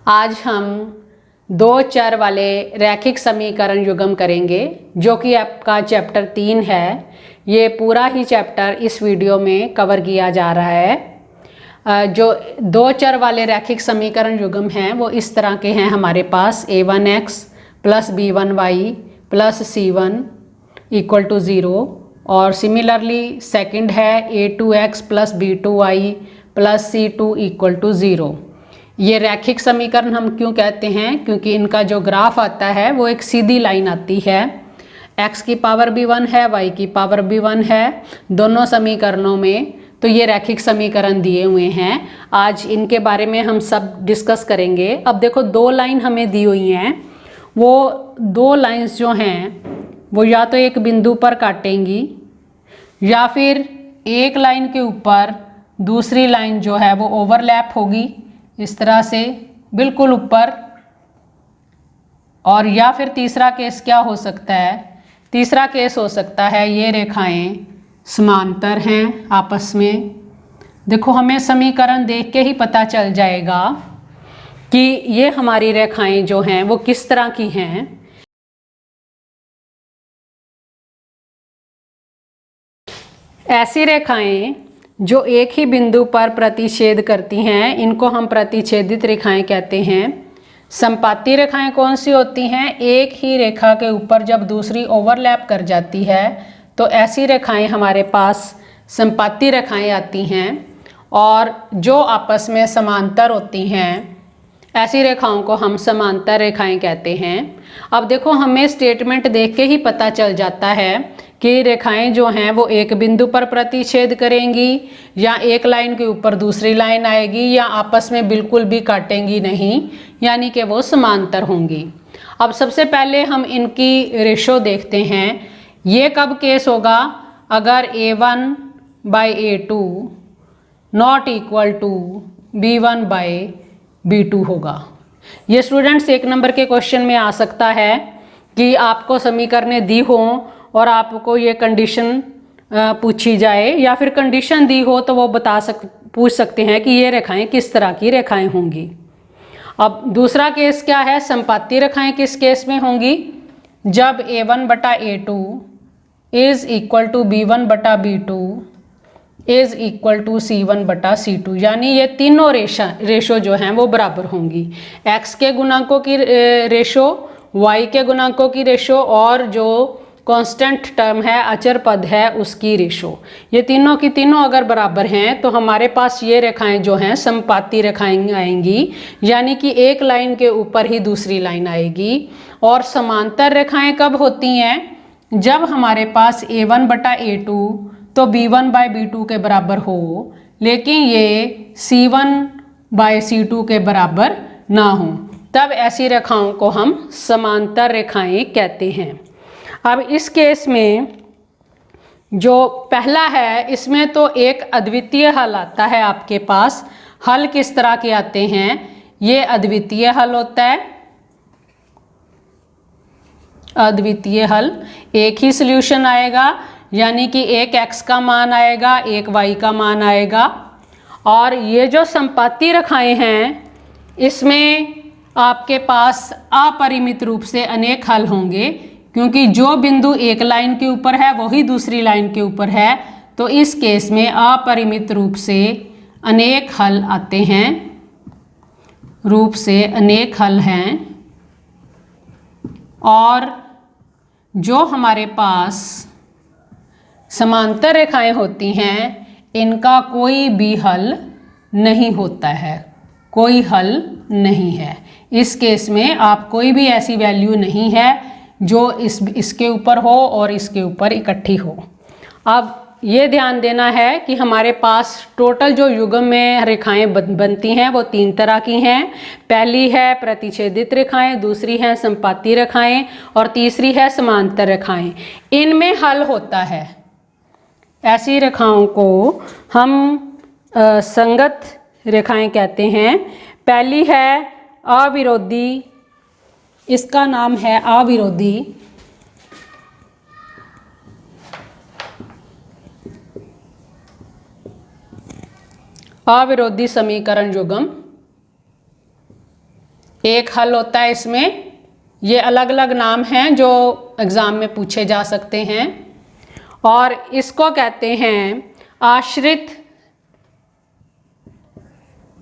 आज हम दो चर वाले रैखिक समीकरण युग्म करेंगे जो कि आपका चैप्टर 3 है। ये पूरा ही चैप्टर इस वीडियो में कवर किया जा रहा है। जो दो चर वाले रैखिक समीकरण युग्म हैं वो इस तरह के हैं हमारे पास a1x plus b1y plus c1 equal to 0 और सिमिलरली सेकंड है a2x plus b2y plus c2 equal to 0। ये रैखिक समीकरण हम क्यों कहते हैं? क्योंकि इनका जो ग्राफ आता है वो एक सीधी लाइन आती है। x की पावर भी 1 है, y की पावर भी 1 है दोनों समीकरणों में, तो ये रैखिक समीकरण दिए हुए हैं। आज इनके बारे में हम सब डिस्कस करेंगे। अब देखो दो लाइन हमें दी हुई हैं, वो दो लाइंस जो हैं वो या तो एक बिंदु पर काटेंगी या फिर एक लाइन के ऊपर दूसरी लाइन जो है वो ओवरलैप होगी इस तरह से बिल्कुल ऊपर। और या फिर तीसरा केस क्या हो सकता है? तीसरा केस हो सकता है ये रेखाएं समांतर हैं आपस में। देखो हमें समीकरण देख के ही पता चल जाएगा कि ये हमारी रेखाएं जो हैं वो किस तरह की हैं। ऐसी रेखाएं जो एक ही बिंदु पर प्रतिच्छेद करती हैं इनको हम प्रतिच्छेदित रेखाएं कहते हैं। संपाती रेखाएं कौन सी होती हैं? एक ही रेखा के ऊपर जब दूसरी ओवरलैप कर जाती है तो ऐसी रेखाएं हमारे पास संपाती रेखाएं आती हैं। और जो आपस में समांतर होती हैं ऐसी रेखाओं को हम समांतर रेखाएं कहते हैं। अब देखो हमें स्टेटमेंट देख के ही पता चल जाता है कि रेखाएं जो हैं वो एक बिंदु पर प्रतिच्छेद करेंगी या एक लाइन के ऊपर दूसरी लाइन आएगी या आपस में बिल्कुल भी काटेंगी नहीं, यानी कि वो समांतर होंगी। अब सबसे पहले हम इनकी रेशो देखते हैं। ये कब केस होगा? अगर a1 by a2 not equal to b1 by b2 होगा। ये स्टूडेंट्स एक नंबर के क्वेश्चन में आ सकता है कि आपको समीकरणें दी हों और आपको ये कंडीशन पूछी जाए या फिर कंडीशन दी हो तो वो पूछ सकते हैं कि ये रेखाएं किस तरह की रेखाएं होंगी। अब दूसरा केस क्या है? संपाती रेखाएं किस केस में होंगी? जब a1 बटा a2 is equal to b1 बटा b2 is equal to c1 बटा c2, यानी ये तीनों रेशो जो हैं वो बराबर होंगी। x के गुणांकों की रेशो, y के गुणांकों की रेशो और जो कांस्टेंट टर्म है अचर पद है उसकी रेशो, ये तीनों की तीनों अगर बराबर हैं तो हमारे पास ये रेखाएं जो हैं संपाती रेखाएं आएंगी, यानी कि एक लाइन के ऊपर ही दूसरी लाइन आएगी। और समांतर रेखाएं कब होती हैं? जब हमारे पास a1 बटा a2 तो b1 बाय b2 के बराबर हो, लेकिन ये c1 बाय c2 के बराबर ना हो, तब ऐसी रेखाओं को हम समांतर रेखाएं कहते हैं। अब इस केस में जो पहला है इसमें तो एक अद्वितीय हल आता है आपके पास। हल किस तरह के आते हैं? ये अद्वितीय हल होता है। अद्वितीय हल एक ही सॉल्यूशन आएगा, यानी कि एक x का मान आएगा, एक y का मान आएगा। और ये जो संपाती रेखाएं हैं इसमें आपके पास अपरिमित रूप से अनेक हल होंगे, क्योंकि जो बिंदु एक लाइन के ऊपर है वही दूसरी लाइन के ऊपर है, तो इस केस में अपरिमित रूप से अनेक हल आते हैं। रूप से अनेक हल हैं। और जो हमारे पास समांतर रेखाएं होती हैं इनका कोई भी हल नहीं होता है, कोई हल नहीं है। इस केस में आप कोई भी ऐसी वैल्यू नहीं है जो इसके ऊपर हो और इसके ऊपर इकट्ठी हो। अब ये ध्यान देना है कि हमारे पास टोटल जो युग्म में रेखाएं बनती हैं वो तीन तरह की हैं। पहली है प्रतिच्छेदित रेखाएं, दूसरी है संपाती रेखाएं और तीसरी है समांतर रेखाएं। इनमें हल होता है। ऐसी रेखाओं को हम संगत रेखाएं कहते हैं। पहली है अविरोधी, इसका नाम है अविरोधी। अविरोधी समीकरण युग्म। एक हल होता है इसमें। ये अलग अलग नाम हैं जो एग्ज़ाम में पूछे जा सकते हैं, और इसको कहते हैं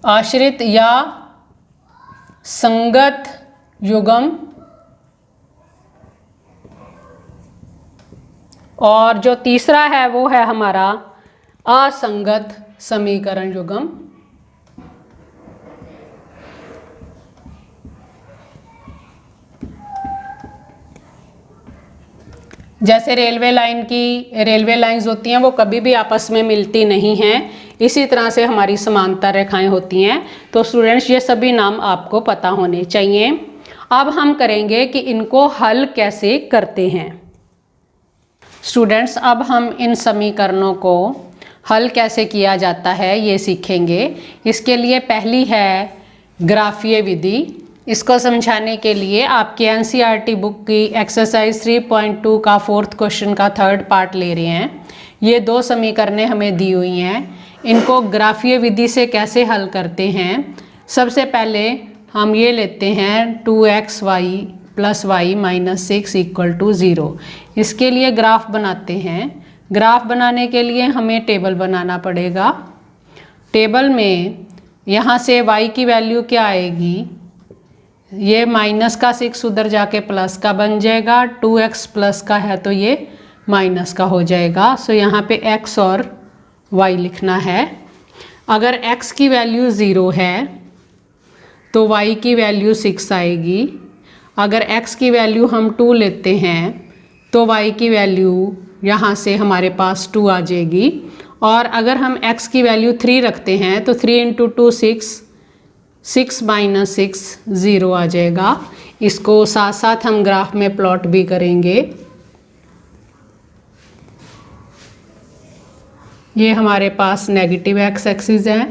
आश्रित या संगत युग्म, और जो तीसरा है वो है हमारा असंगत समीकरण युग्म। जैसे रेलवे लाइंस होती हैं वो कभी भी आपस में मिलती नहीं हैं, इसी तरह से हमारी समांतर रेखाएं होती हैं। तो स्टूडेंट्स ये सभी नाम आपको पता होने चाहिए। अब हम करेंगे कि इनको हल कैसे करते हैं। स्टूडेंट्स अब हम इन समीकरणों को हल कैसे किया जाता है ये सीखेंगे। इसके लिए पहली है ग्राफीय विधि। इसको समझाने के लिए आपके एनसीईआरटी बुक की एक्सरसाइज 3.2 का 4th क्वेश्चन का 3rd पार्ट ले रहे हैं। ये 2 समीकरणें हमें दी हुई हैं, इनको ग्राफीय विधि से कैसे हल करते हैं। सबसे पहले हम ये लेते हैं 2xy + y - 6 = 0। इसके लिए ग्राफ बनाते हैं। ग्राफ बनाने के लिए हमें टेबल बनाना पड़ेगा। टेबल में यहाँ से y की वैल्यू क्या आएगी, ये -6 उधर जाके प्लस का बन जाएगा, 2x प्लस का है तो ये माइनस का हो जाएगा। सो यहाँ पे x और y लिखना है। अगर x की वैल्यू 0 है तो y की वैल्यू 6 आएगी। अगर x की वैल्यू हम 2 लेते हैं तो y की वैल्यू यहाँ से हमारे पास 2 आ जाएगी। और अगर हम x की वैल्यू 3 रखते हैं तो 3 × 2 6, 6 - 6 0 आ जाएगा। इसको साथ साथ हम ग्राफ में प्लॉट भी करेंगे। ये हमारे पास नेगेटिव x एक्सिस है,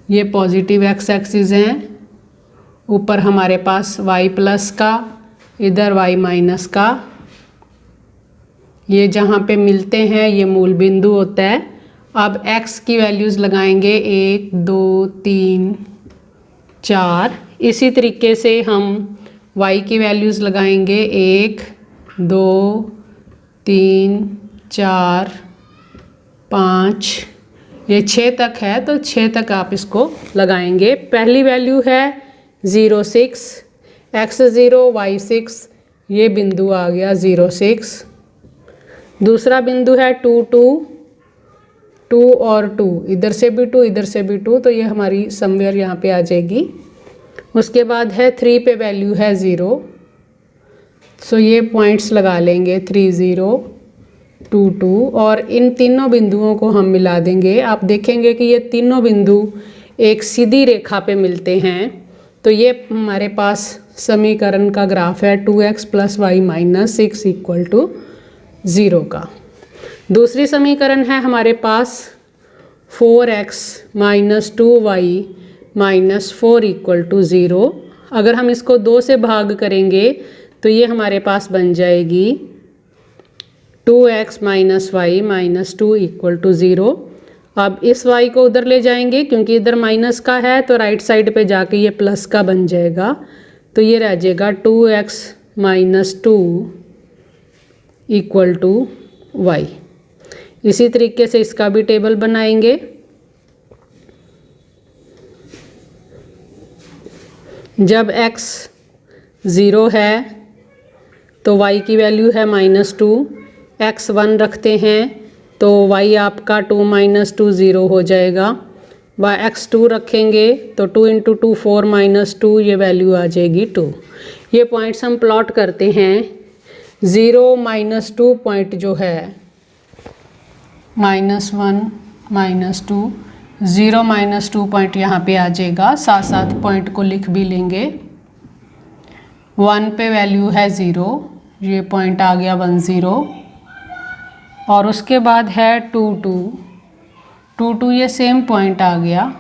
ये पॉजिटिव x एक्सिस हैं। ऊपर हमारे पास y प्लस का, इधर y माइनस का। ये जहाँ पे मिलते हैं ये मूल बिंदु होता है। अब x की वैल्यूज़ लगाएंगे 1 2 3 4। इसी तरीके से हम y की वैल्यूज़ लगाएंगे 1 2 3 4 5। ये 6 तक है तो 6 तक आप इसको लगाएंगे। पहली वैल्यू है 0 6, x 0 y 6, ये बिंदु आ गया 0 6। दूसरा बिंदु है 2 2, 2 और 2, इधर से भी 2 इधर से भी 2, तो ये हमारी समवेयर यहाँ पे आ जाएगी। उसके बाद है 3 पे वैल्यू है 0, सो ये पॉइंट्स लगा लेंगे 3 0 2 2, और इन तीनों बिंदुओं को हम मिला देंगे। आप देखेंगे कि ये तीनों बिंदु एक सीधी रेखा पे मिलते हैं। तो ये हमारे पास समीकरण का ग्राफ है 2x + y - 6 = 0 का। दूसरी समीकरण है हमारे पास 4x - 2y - 4 = 0। अगर हम इसको 2 से भाग करेंगे तो ये हमारे पास बन जाएगी 2x - y - 2 = 0। अब इस y को उधर ले जाएंगे क्योंकि इधर माइनस का है तो राइट साइड पे जाके ये प्लस का बन जाएगा। तो ये रह जाएगा 2x - 2 = y। इसी तरीके से इसका भी टेबल बनाएंगे। जब x 0 है तो y की वैल्यू है -2, x 1 रखते हैं तो y आपका 2 - 2 0 हो जाएगा। x 2 रखेंगे तो 2 × 2 4 - 2, ये वैल्यू आ जाएगी 2। ये पॉइंट्स हम प्लॉट करते हैं। 0 - 2 पॉइंट जो है -1 - 2, 0 - 2 पॉइंट यहाँ पे आ जाएगा। साथ साथ पॉइंट को लिख भी लेंगे। 1 पे वैल्यू है 0, ये पॉइंट आ गया 1 0। और उसके बाद है 2 2, 2 2, ये सेम पॉइंट आ गया।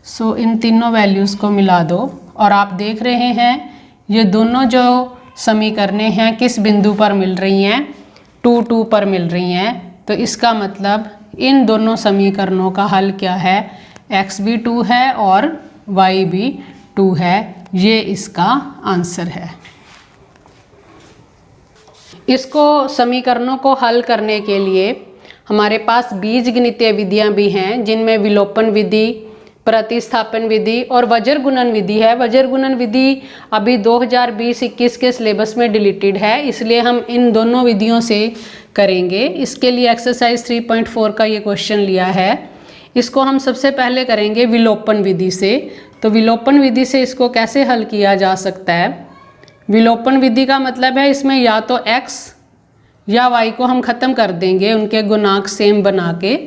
सो इन तीनों वैल्यूज़ को मिला दो और आप देख रहे हैं ये दोनों जो समीकरणें हैं किस बिंदु पर मिल रही हैं, 2 2 पर मिल रही हैं। तो इसका मतलब इन दोनों समीकरणों का हल क्या है, x भी 2 है और y भी 2 है। ये इसका आंसर है। इसको समीकरणों को हल करने के लिए हमारे पास बीजगणितीय विधियां भी हैं, जिनमें विलोपन विधि, प्रतिस्थापन विधि और वज्र गुणन विधि है। वज्र गुणन विधि अभी 2020-21 के सिलेबस में डिलीटेड है, इसलिए हम इन दोनों विधियों से करेंगे। इसके लिए एक्सरसाइज 3.4 का ये क्वेश्चन लिया है। इसको हम सबसे पहले करेंगे विलोपन विधि से। तो विलोपन विधि से इसको कैसे हल किया जा सकता है? विलोपन विधि का मतलब है इसमें या तो x या y को हम ख़त्म कर देंगे, उनके गुणांक सेम बना के।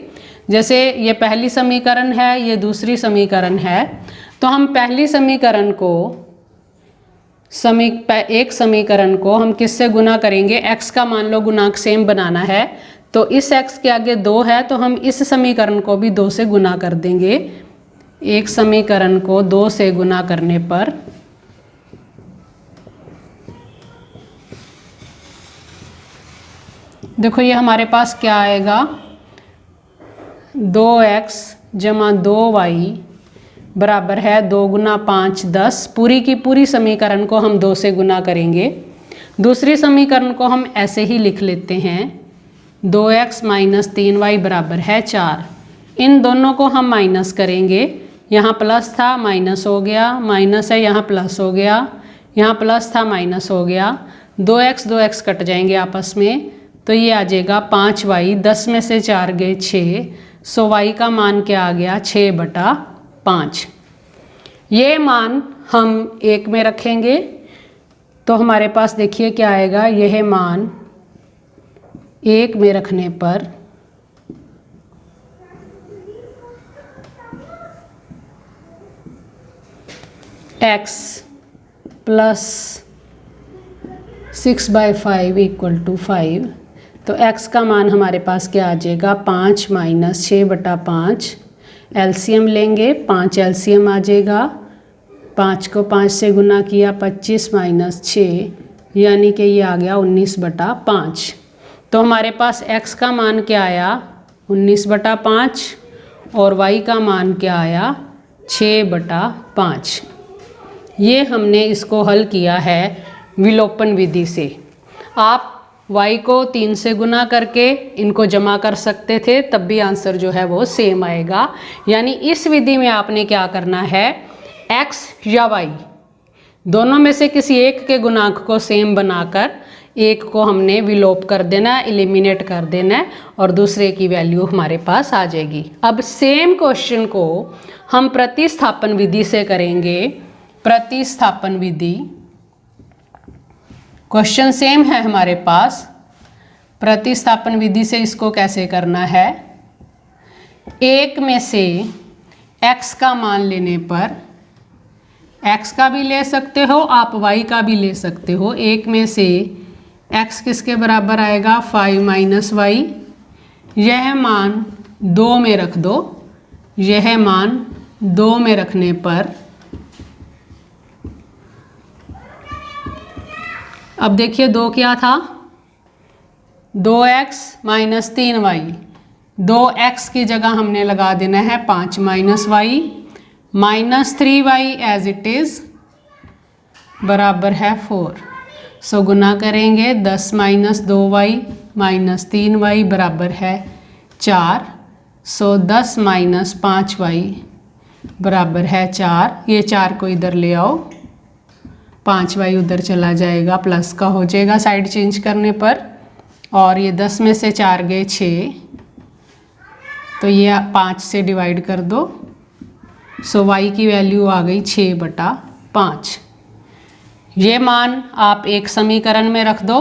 जैसे ये पहली समीकरण है, ये दूसरी समीकरण है, तो हम पहली समीकरण को एक समीकरण को हम किससे गुना करेंगे? x का मान लो गुणांक सेम बनाना है, तो इस x के आगे 2 है, तो हम इस समीकरण को भी 2 से गुना कर देंगे। एक समीकरण को 2 से गुना करने पर देखो ये हमारे पास क्या आएगा, 2x जमा 2y बराबर है 2 गुना 5 10। पूरी की पूरी समीकरण को हम 2 से गुना करेंगे। दूसरी समीकरण को हम ऐसे ही लिख लेते हैं, 2x माइनस 3y बराबर है 4। इन दोनों को हम माइनस करेंगे। यहाँ प्लस था माइनस हो गया, माइनस है यहाँ प्लस हो गया, यहाँ प्लस था माइनस हो गया। 2x कट जाएंगे आपस में, तो ये आ जाएगा 5y। 10 में से 4 गए 6, सो y का मान क्या आ गया? 6/5। ये मान हम 1 में रखेंगे तो हमारे पास देखिए क्या आएगा, यह मान 1 में रखने पर x प्लस 6/5 इक्वल टू 5। तो x का मान हमारे पास क्या आ जाएगा? 5 माइनस 6/5। एलसीएम लेंगे, 5 एलसीएम आ जाएगा। 5 को 5 से गुना किया, 25 माइनस 6, यानी कि ये आ गया 19/5। तो हमारे पास x का मान क्या आया? 19/5 और y का मान क्या आया? 6/5। ये हमने इसको हल किया है विलोपन विधि से। आप y को 3 से गुना करके इनको जमा कर सकते थे, तब भी आंसर जो है वो सेम आएगा। यानी इस विधि में आपने क्या करना है, x या y दोनों में से किसी एक के गुणांक को सेम बनाकर एक को हमने विलोप कर देना, एलिमिनेट कर देना, और दूसरे की वैल्यू हमारे पास आ जाएगी। अब सेम क्वेश्चन को हम प्रतिस्थापन विधि से करेंगे। प्रतिस्थापन विधि, क्वेश्चन सेम है हमारे पास। प्रतिस्थापन विधि से इसको कैसे करना है, एक में से x का मान लेने पर, x का भी ले सकते हो आप, y का भी ले सकते हो। एक में से x किसके बराबर आएगा? 5 माइनस y। यह मान 2 में रख दो। यह मान 2 में रखने पर अब देखिए 2 क्या था? 2x minus 3y। 2x की जगह हमने लगा देना है 5 minus y, minus 3y as it is बराबर है 4। सो गुना करेंगे, 10 माइनस 2y माइनस 3y बराबर है 4। सो 10 माइनस 5y बराबर है 4। ये 4 को इधर ले आओ, 5y उधर चला जाएगा, प्लस का हो जाएगा साइड चेंज करने पर। और ये 10 में से 4 गए 6, तो ये 5 से डिवाइड कर दो। सो y की वैल्यू आ गई 6/5। ये मान आप एक समीकरण में रख दो।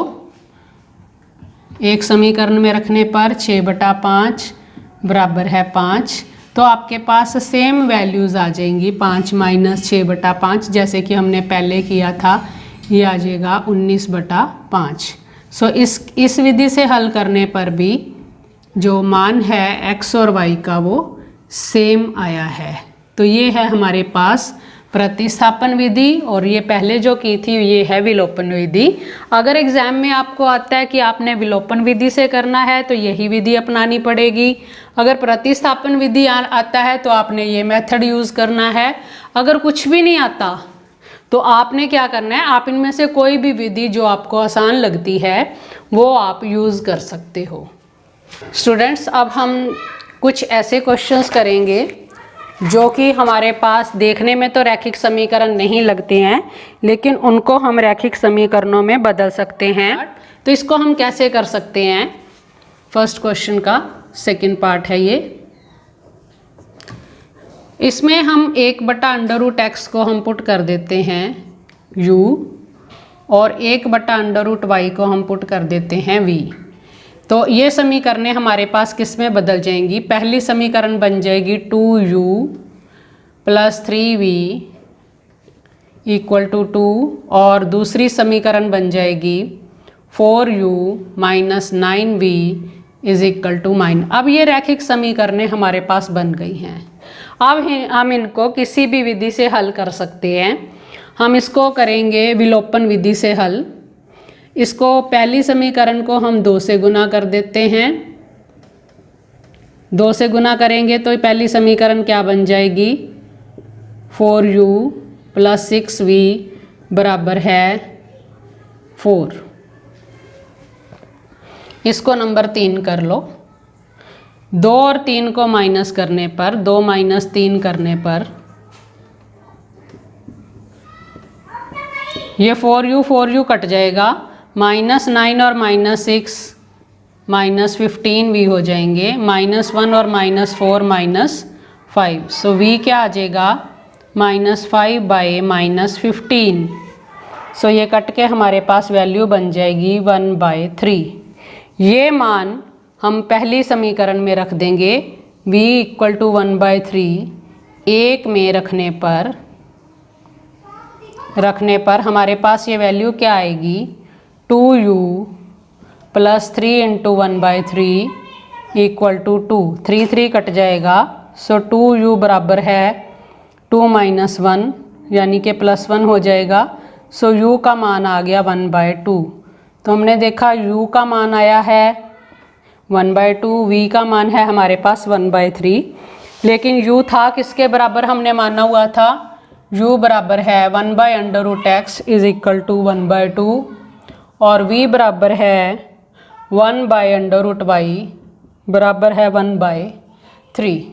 एक समीकरण में रखने पर 6/5 बराबर है 5। तो आपके पास सेम वैल्यूज़ आ जाएंगी, 5 माइनस 6/5, जैसे कि हमने पहले किया था। ये आ जाएगा 19/5। सो इस विधि से हल करने पर भी जो मान है x और y का वो सेम आया है। तो ये है हमारे पास प्रतिस्थापन विधि, और ये पहले जो की थी ये है विलोपन विधि। अगर एग्जाम में आपको आता है कि आपने विलोपन विधि से करना है तो यही विधि अपनानी पड़ेगी। अगर प्रतिस्थापन विधि आता है तो आपने ये मेथड यूज़ करना है। अगर कुछ भी नहीं आता तो आपने क्या करना है, आप इनमें से कोई भी विधि जो आपको आसान लगती है वो आप यूज़ कर सकते हो। स्टूडेंट्स, अब हम कुछ ऐसे क्वेश्चंस करेंगे जो कि हमारे पास देखने में तो रैखिक समीकरण नहीं लगते हैं, लेकिन उनको हम रैखिक समीकरणों में बदल सकते हैं। तो इसको हम कैसे कर सकते हैं, फर्स्ट क्वेश्चन का सेकंड पार्ट है ये। इसमें हम 1/√x को हम पुट कर देते हैं u, और 1/√y को हम पुट कर देते हैं v। तो ये समीकरणें हमारे पास किस में बदल जाएंगी। पहली समीकरण बन जाएगी 2u + 3v = 2, और दूसरी समीकरण बन जाएगी 4u - 9v = -। अब ये रैखिक समीकरणें हमारे पास बन गई हैं। अब हम इनको किसी भी विधि से हल कर सकते हैं। हम इसको करेंगे विलोपन विधि से हल। इसको पहली समीकरण को हम 2 से गुना कर देते हैं। 2 से गुना करेंगे तो पहली समीकरण क्या बन जाएगी, 4u + 6v = 4। इसको नंबर 3 कर लो। 2 और 3 को माइनस करने पर, 2 - 3 करने पर ये 4u कट जाएगा, -9 और -6 -15v हो जाएंगे, -1 और -4 -5। सो v क्या आ जाएगा, -5/- 15। सो ये कट के हमारे पास वैल्यू बन जाएगी 1/3। ये मान हम पहली समीकरण में रख देंगे, v = 1/3। 1 में रखने पर हमारे पास ये वैल्यू क्या आएगी, 2u + 3 × 1/3 = 2। 3 कट जाएगा, सो 2u बराबर है 2 - 1 यानी कि +1 हो जाएगा। सो u का मान आ गया 1/2। तो हमने देखा u का मान आया है 1/2, v का मान है हमारे पास 1/3। लेकिन u था किसके बराबर हमने माना हुआ था, u बराबर है 1/√x = 1/2, और v बराबर है 1/√y = 1/3।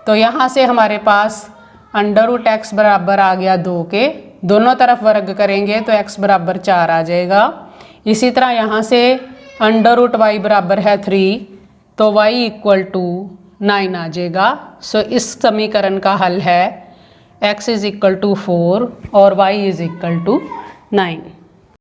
तो यहाँ से हमारे पास √x बराबर आ गया 2 के, दोनों तरफ वर्ग करेंगे तो x बराबर 4 आ जाएगा। इसी तरह यहाँ से √y बराबर है 3, तो y = 9 आ जाएगा। सो इस समीकरण का हल है x = 4 और y = 9।